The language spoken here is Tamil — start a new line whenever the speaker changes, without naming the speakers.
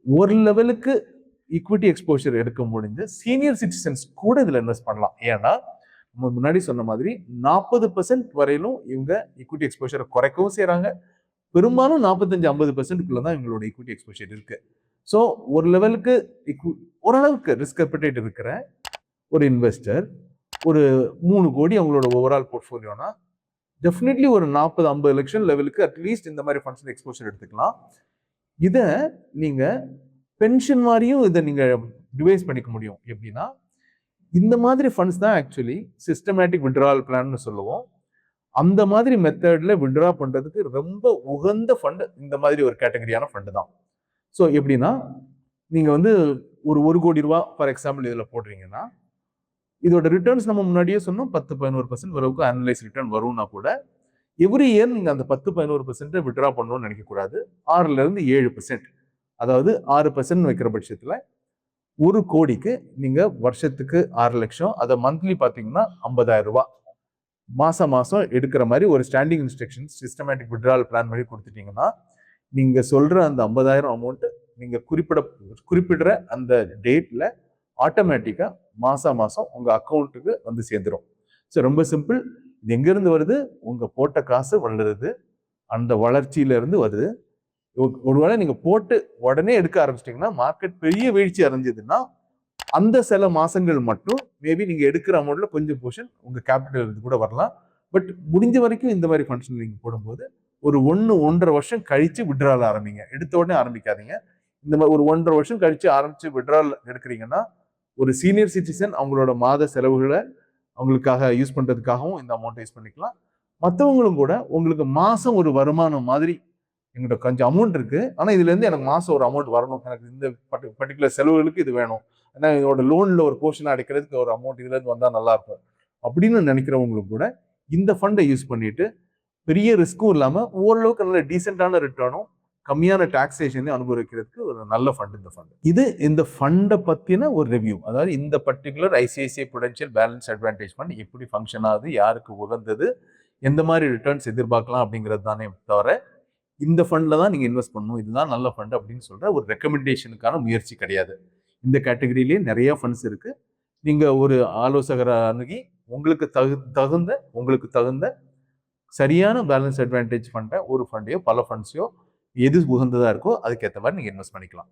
ஒரு லெவலுக்கு ஈக்விட்டி எக்ஸ்போஷர் எடுக்க முடிஞ்சு சீனியர் சிட்டிசன்ஸ் கூட இதுல இன்வெஸ்ட் பண்ணலாம். ஏன்னா நம்ம முன்னாடி சொன்ன மாதிரி 40% வரையிலும் இவங்க ஈக்விட்டி எக்ஸ்போஷரை குறைக்கவும் செய்யறாங்க. பெரும்பாலும் 45-50% தான் இவங்களோட ஈக்விட்டி எக்ஸ்போஷர் இருக்கு. ஸோ ஒரு லெவலுக்கு ஓரளவுக்கு ரிஸ்க் அப்பிடைட் இருக்கிற ஒரு இன்வெஸ்டர் ஒரு 3 கோடி அவங்களோட ஓவரால் போர்ட்ஃபோலியோனா டெஃபினெட்லி ஒரு 40-50 லட்சம் லெவலுக்கு அட்லீஸ்ட் இந்த மாதிரி ஃபண்ட்ஸ் எக்ஸ்போஷர் எடுத்துக்கலாம். இதை நீங்க பென்ஷன் மாதிரியும் இதை நீங்க டிவைஸ் பண்ணிக்க முடியும். எப்படின்னா இந்த மாதிரி ஃபண்ட்ஸ் தான் ஆக்சுவலி சிஸ்டமேட்டிக் விட்ராவல் பிளான்னு சொல்லுவோம். அந்த மாதிரி மெத்தட்ல விட்ரா பண்றதுக்கு ரொம்ப உகந்த ஃபண்ட் இந்த மாதிரி ஒரு கேட்டகரியான ஃபண்டு தான். ஸோ எப்படின்னா நீங்க வந்து ஒரு கோடி ரூபா ஃபார் எக்ஸாம்பிள் இதுல போடுறீங்கன்னா இதோட ரிட்டர்ன்ஸ் நம்ம முன்னாடியே சொன்னோம் 10-11% வரைக்கும் அனலைஸ் ரிட்டர்ன் வரும்னா கூட எவ்ரி இயர் நீங்க அந்த 10-11% விட்ரா பண்ணணும்னு நினைக்க கூடாது. 6-7%, அதாவது 6% வைக்கிற பட்சத்துல 1 கோடிக்கு நீங்க வருஷத்துக்கு 6 லட்சம், அதை மந்த்லி பாத்தீங்கன்னா 50,000 ரூபாய் மாசம் மாசம் எடுக்கிற மாதிரி ஒரு standing instruction systematic withdrawal plan மாதிரி கொடுத்துட்டீங்கன்னா நீங்க சொல்ற அந்த 50,000 அமௌண்ட் நீங்க குறிப்பிடுற அந்த டேட்ல ஆட்டோமேட்டிக்கா மாசம் மாசம் உங்க அக்கௌண்ட்டுக்கு வந்து சேர்ந்துடும். ஸோ ரொம்ப சிம்பிள். இது எங்க இருந்து வருது? உங்க போட்ட காசு வளருது, அந்த வளர்ச்சியில இருந்து வருது. ஒருவேளை நீங்க போட்டு உடனே எடுக்க ஆரம்பிச்சிட்டீங்கன்னா மார்க்கெட் பெரிய வீழ்ச்சி அடைஞ்சதுன்னா அந்த சில மாசங்கள் மட்டும் மேபி நீங்க எடுக்கிற அமௌண்ட்ல கொஞ்சம் போர்ஷன் உங்க கேபிட்டல் இருந்து கூட வரலாம். பட் முடிஞ்ச வரைக்கும் இந்த மாதிரி ஃபண்ட்ஸ் நீங்க போடும்போது ஒரு 1-1.5 வருஷம் கழிச்சு விட்ரால் ஆரம்பிங்க. எடுத்த உடனே ஆரம்பிக்காதீங்க. இந்த மாதிரி ஒரு 1.5 வருஷம் கழிச்சு ஆரம்பிச்சு விட்ரால் எடுக்கிறீங்கன்னா ஒரு சீனியர் சிட்டிசன் அவங்களோட மாத செலவுகளை அவங்களுக்காக யூஸ் பண்றதுக்காகவும் இந்த அமௌண்ட் யூஸ் பண்ணிக்கலாம். மற்றவங்களும் கூட உங்களுக்கு மாசம் ஒரு வருமானம் மாதிரி எங்கிட்ட கொஞ்சம் அமௌண்ட் இருக்கு, ஆனா இதுல இருந்து எனக்கு மாசம் ஒரு அமௌண்ட் வரணும், எனக்கு இந்த பர்டிகுலர் செலவுகளுக்கு இது வேணும், ஏன்னா இதோட லோன்ல ஒரு போர்ஷன் அடைக்கிறதுக்கு ஒரு அமௌண்ட் இதுல இருந்து வந்தா நல்லா இருக்கும் அப்படின்னு நினைக்கிறவங்களுக்கு கூட இந்த ஃபண்டை யூஸ் பண்ணிட்டு பெரிய ரிஸ்க்கும் இல்லாம ஓரளவுக்கு நல்ல டீசென்டான ரிட்டர்னும் கம்மியான டாக்ஸேஷனையும் அனுபவிக்கிறதுக்கு ஒரு நல்ல ஃபண்ட் இந்த ஃபண்ட். இது இந்த ஃபண்டை பத்தின ஒரு ரிவ்யூ. அதாவது இந்த particular ICICI Prudential balance advantage fund எப்படி ஃபங்க்ஷன் ஆகுது, யாருக்கு உகந்தது, எந்த மாதிரி ரிட்டர்ன்ஸ் எதிர்பார்க்கலாம் அப்படிங்கிறது தானே தவிர இந்த ஃபண்ட்ல தான் நீங்க இன்வெஸ்ட் பண்ணணும், இதுதான் நல்ல ஃபண்ட் அப்படின்னு சொல்ற ஒரு ரெக்கமெண்டேஷனுக்கான முயற்சி கிடையாது. இந்த கேட்டகரியிலேயே நிறைய ஃபண்ட்ஸ் இருக்கு. நீங்க ஒரு ஆலோசகரை அணுகி உங்களுக்கு தகுந்த சரியான பேலன்ஸ் அட்வான்டேஜ் ஃபண்டை ஒரு ஃபண்டையோ பல ஃபண்ட்ஸையோ எது உகந்ததா இருக்கோ அதுக்கேற்ற மாதிரி நீங்க இன்வெஸ்ட் பண்ணிக்கலாம்.